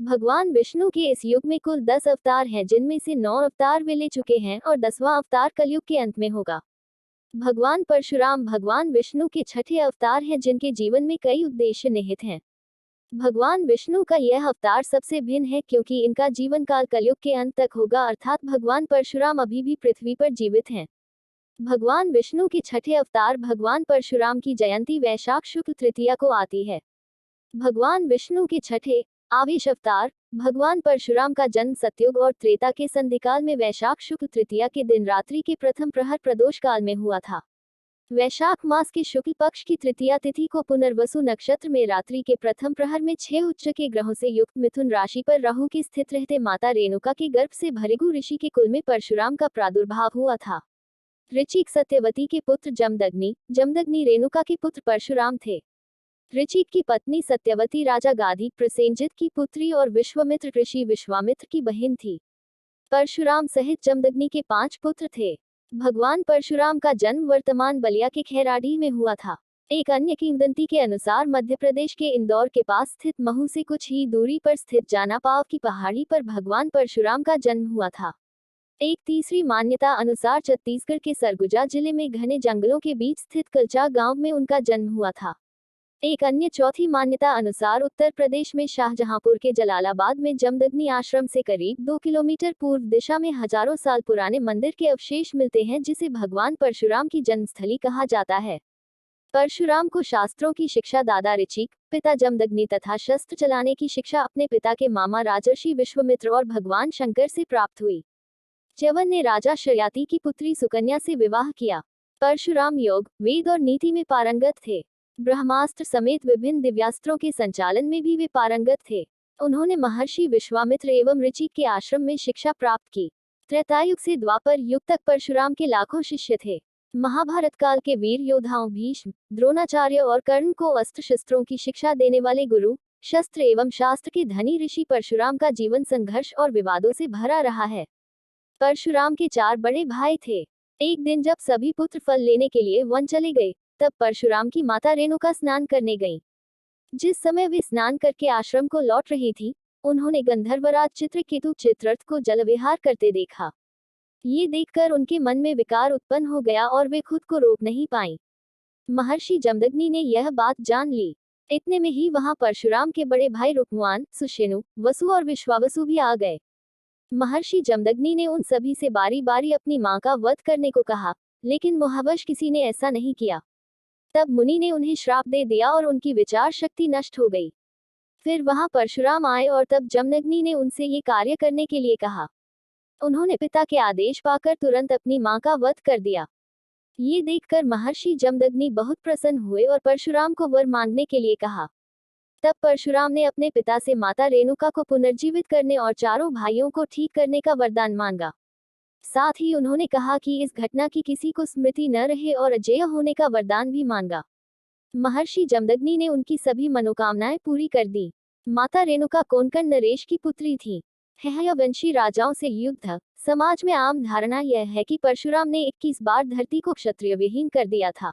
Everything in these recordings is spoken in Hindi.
भगवान विष्णु के इस युग में कुल 10 अवतार हैं, जिनमें से 9 अवतार वे ले चुके हैं और 10वां अवतार कलयुग के अंत में होगा। भगवान परशुराम भगवान विष्णु के छठे अवतार हैं, जिनके जीवन में कई उद्देश्य निहित हैं। भगवान विष्णु का यह अवतार सबसे भिन्न है क्योंकि इनका जीवन काल कलयुग के अंत तक होगा, अर्थात भगवान परशुराम अभी भी पृथ्वी पर जीवित हैं। भगवान विष्णु के छठे अवतार भगवान परशुराम की जयंती वैशाख शुक्ल तृतीया को आती है। भगवान विष्णु के छठे आवेश अवतार भगवान परशुराम का जन्म सतयुग और त्रेता के संधिकाल में वैशाख शुक्ल तृतीया के दिन रात्रि के प्रथम प्रहर प्रदोष काल में हुआ था। वैशाख मास के शुक्ल पक्ष की तृतीया तिथि को पुनर्वसु नक्षत्र में रात्रि के प्रथम प्रहर में 6 उच्च के ग्रहों से युक्त मिथुन राशि पर राहु के स्थित रहते माता रेणुका के गर्भ से भृगु ऋषि के कुल में परशुराम का प्रादुर्भाव हुआ था। ऋचिक सत्यवती के पुत्र जमदग्नि, जमदग्नि रेणुका के पुत्र परशुराम थे। ऋचिक की पत्नी सत्यवती राजा गाधी प्रसेनजित की पुत्री और विश्वामित्र ऋषि विश्वामित्र की बहन थी। परशुराम सहित जमदग्नि के 5 पुत्र थे। भगवान परशुराम का जन्म वर्तमान बलिया के खैराडीह में हुआ था। एक अन्य किंवदंती के अनुसार मध्य प्रदेश के इंदौर के पास स्थित महू से कुछ ही दूरी पर स्थित जानापाव की पहाड़ी पर भगवान परशुराम का जन्म हुआ था। एक तीसरी मान्यता अनुसार छत्तीसगढ़ के सरगुजा जिले में घने जंगलों के बीच स्थित कलचा गांव में उनका जन्म हुआ था। एक अन्य चौथी मान्यता अनुसार उत्तर प्रदेश में शाहजहांपुर के जलालाबाद में जमदग्नि आश्रम से करीब 2 किलोमीटर पूर्व दिशा में हजारों साल पुराने मंदिर के अवशेष मिलते हैं, जिसे भगवान परशुराम की जन्मस्थली कहा जाता है। परशुराम को शास्त्रों की शिक्षा दादा ऋचिक, पिता जमदग्नि तथा शस्त्र चलाने की शिक्षा अपने पिता के मामा राजर्षि विश्वामित्र और भगवान शंकर से प्राप्त हुई। च्यवन ने राजा शयाति की पुत्री सुकन्या से विवाह किया। परशुराम योग, वेद और नीति में पारंगत थे। ब्रह्मास्त्र समेत विभिन्न दिव्यास्त्रों के संचालन में भी वे पारंगत थे। उन्होंने महर्षि विश्वामित्र एवं ऋचिक के आश्रम में शिक्षा प्राप्त की। त्रेतायुग से द्वापर युग तक परशुराम के लाखों शिष्य थे। महाभारत काल के वीर योद्धाओं भीष्म, द्रोणाचार्य और कर्ण को अस्त्र शस्त्रों की शिक्षा देने वाले गुरु, शस्त्र एवं शास्त्र के धनी ऋषि परशुराम का जीवन संघर्ष और विवादों से भरा रहा है। परशुराम के 4 बड़े भाई थे। एक दिन जब सभी पुत्र फल लेने के लिए वन चले गए, तब परशुराम की माता रेणुका स्नान करने गईं। जिस समय वे स्नान करके आश्रम को लौट रही थी, उन्होंने गंधर्वराज चित्रकेतु चित्ररथ को जल विहार करते देखा। ये देखकर उनके मन में विकार उत्पन्न हो गया और वे खुद को रोक नहीं पाईं। महर्षि जमदग्नि ने यह बात जान ली। इतने में ही वहां परशुराम के बड़े भाई रुक्मुआन, सुषेनु, वसु और विश्वावसु भी आ गए। महर्षि जमदग्नि ने उन सभी से बारी बारी अपनी मां का वध करने को कहा, लेकिन मोहवश किसी ने ऐसा नहीं किया। तब मुनि ने उन्हें श्राप दे दिया और उनकी विचार शक्ति नष्ट हो गई। फिर वहां परशुराम आए और तब जमदग्नि ने उनसे ये कार्य करने के लिए कहा। उन्होंने पिता के आदेश पाकर तुरंत अपनी मां का वध कर दिया। ये देखकर महर्षि जमदग्नि बहुत प्रसन्न हुए और परशुराम को वर मांगने के लिए कहा। तब परशुराम ने अपने पिता से माता रेणुका को पुनर्जीवित करने और चारों भाइयों को ठीक करने का वरदान मांगा। साथ ही उन्होंने कहा कि इस घटना की किसी को स्मृति न रहे और अजेय होने का वरदान भी मांगा। महर्षि जमदग्नि ने उनकी सभी मनोकामनाएं पूरी कर दी। माता रेणुका कोंकण नरेश की पुत्री थी। हयवंशी राजाओं से युद्ध। समाज में आम धारणा यह है कि परशुराम ने 21 बार धरती को क्षत्रिय विहीन कर दिया था।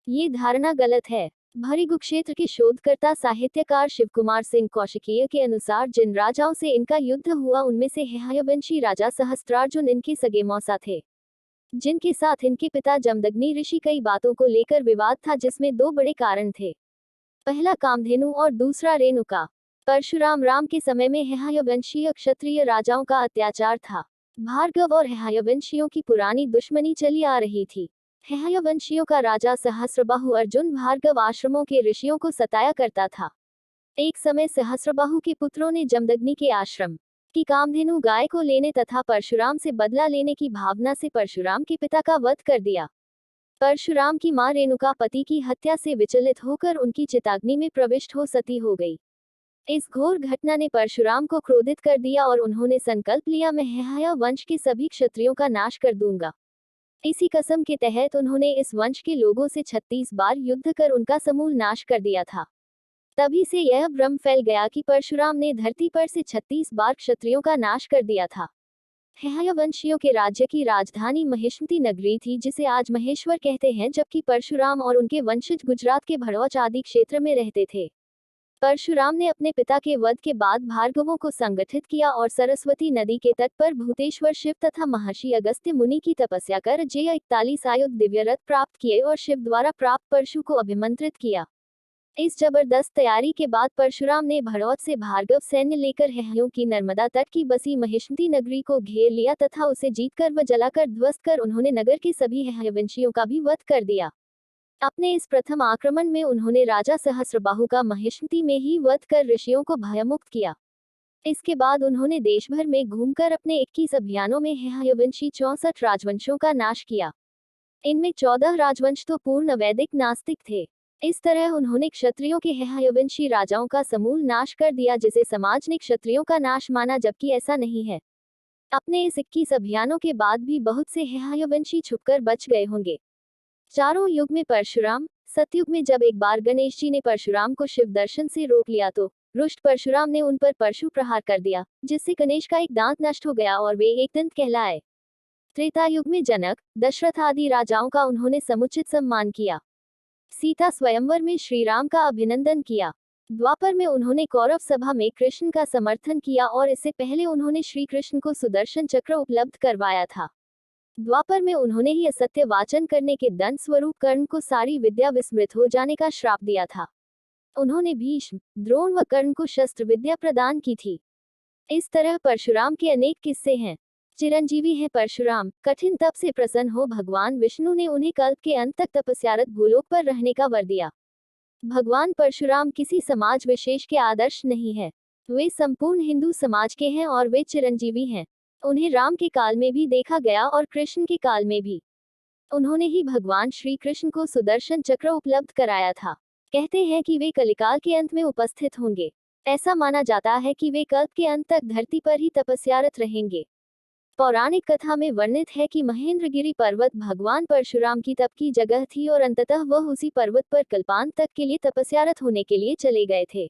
ये धारणा गलत है। भृगु क्षेत्र के शोधकर्ता साहित्यकार शिवकुमार सिंह कौशिकीय के अनुसार जिन राजाओं से इनका युद्ध हुआ उनमें से हयवंशी राजा सहस्त्रार्जुन इनके सगे मौसा थे, जिनके साथ इनके पिता जमदग्नि ऋषि कई बातों को लेकर विवाद था, जिसमें 2 बड़े कारण थे। पहला कामधेनु और दूसरा रेणुका। परशुराम राम के समय में हयवंशीय क्षत्रिय राजाओं का अत्याचार था। भार्गव और हयवंशियों की पुरानी दुश्मनी चली आ रही थी। हयवंशियों का राजा सहस्रबाहु अर्जुन भार्गव आश्रमों के ऋषियों को सताया करता था। एक समय सहस्रबाहु के पुत्रों ने जमदग्नि के आश्रम की कामधेनु गाय को लेने तथा परशुराम से बदला लेने की भावना से परशुराम के पिता का वध कर दिया। परशुराम की मां रेणुका पति की हत्या से विचलित होकर उनकी चिताग्नि में प्रविष्ट हो सती हो गई। इस घोर घटना ने परशुराम को क्रोधित कर दिया और उन्होंने संकल्प लिया, मैं हय वंश के सभी क्षत्रियों का नाश कर दूंगा। इसी कसम के तहत उन्होंने इस वंश के लोगों से 36 बार युद्ध कर उनका समूल नाश कर दिया था। तभी से यह भ्रम फैल गया कि परशुराम ने धरती पर से 36 बार क्षत्रियों का नाश कर दिया था। हयवंशियों के राज्य की राजधानी महिष्मती नगरी थी, जिसे आज महेश्वर कहते हैं, जबकि परशुराम और उनके वंशज गुजरात के भड़ौच आदि क्षेत्र में रहते थे। परशुराम ने अपने पिता के वध के बाद भार्गवों को संगठित किया और सरस्वती नदी के तट पर भूतेश्वर शिव तथा महर्षि अगस्त्य मुनि की तपस्या कर जे 41 आयुध दिव्य रथ प्राप्त किए और शिव द्वारा प्राप्त परशु को अभिमंत्रित किया। इस जबरदस्त तैयारी के बाद परशुराम ने भड़ौत से भार्गव सैन्य लेकर हयहयों की नर्मदा तट की बसी महिष्मती नगरी को घेर लिया तथा उसे जीतकर व जलाकर ध्वस्त कर उन्होंने नगर के सभी हयवंशियों का भी वध कर दिया। अपने इस प्रथम आक्रमण में उन्होंने राजा सहस्रबाहु का महिष्मती में ही वध कर ऋषियों को भयमुक्त किया। इसके बाद उन्होंने देश भर में घूमकर अपने 21 अभियानों में हयवंशी 64 राजवंशों का नाश किया। इनमें 14 राजवंश तो पूर्ण वैदिक नास्तिक थे। इस तरह उन्होंने क्षत्रियों के हयवंशी राजाओं का समूल नाश कर दिया, जिसे समाज ने क्षत्रियों का नाश माना, जबकि ऐसा नहीं है। अपने इस 21 अभियानों के बाद भी बहुत से हयवंशी छुपकर बच गए होंगे। चारों युग में परशुराम। सतयुग में जब एक बार गणेश जी ने परशुराम को शिव दर्शन से रोक लिया तो रुष्ट परशुराम ने उन पर परशु प्रहार कर दिया, जिससे गणेश का एक दांत नष्ट हो गया और वे एक दंत कहलाए। त्रेता युग में जनक, दशरथ आदि राजाओं का उन्होंने समुचित सम्मान किया। सीता स्वयंवर में श्री राम का अभिनंदन किया। द्वापर में उन्होंने कौरव सभा में कृष्ण का समर्थन किया और इससे पहले उन्होंने श्री कृष्ण को सुदर्शन चक्र उपलब्ध करवाया था। द्वापर में उन्होंने ही असत्य वाचन करने के दंड स्वरूप कर्ण को सारी विद्या विस्मृत हो जाने का श्राप दिया था। उन्होंने भीष्म, द्रोण व कर्ण को शस्त्र विद्या प्रदान की थी। इस तरह परशुराम के अनेक किस्से हैं। चिरंजीवी है परशुराम। कठिन तप से प्रसन्न हो भगवान विष्णु ने उन्हें कल्प के अंत तक तपस्यारत भूलोक पर रहने का वर दिया। भगवान परशुराम किसी समाज विशेष के आदर्श नहीं है। वे संपूर्ण हिंदू समाज के हैं और वे चिरंजीवी हैं। उन्हें राम के काल में भी देखा गया और कृष्ण के काल में भी। उन्होंने ही भगवान श्री कृष्ण को सुदर्शन चक्र उपलब्ध कराया था। कहते हैं कि वे कलिकाल के अंत में उपस्थित होंगे। ऐसा माना जाता है कि वे कल्प के अंत तक धरती पर ही तपस्यारत रहेंगे। पौराणिक कथा में वर्णित है कि महेंद्रगिरी पर्वत भगवान परशुराम की तप की जगह थी और अंततः वह उसी पर्वत पर कल्पांत तक के लिए तपस्यारत होने के लिए चले गए थे।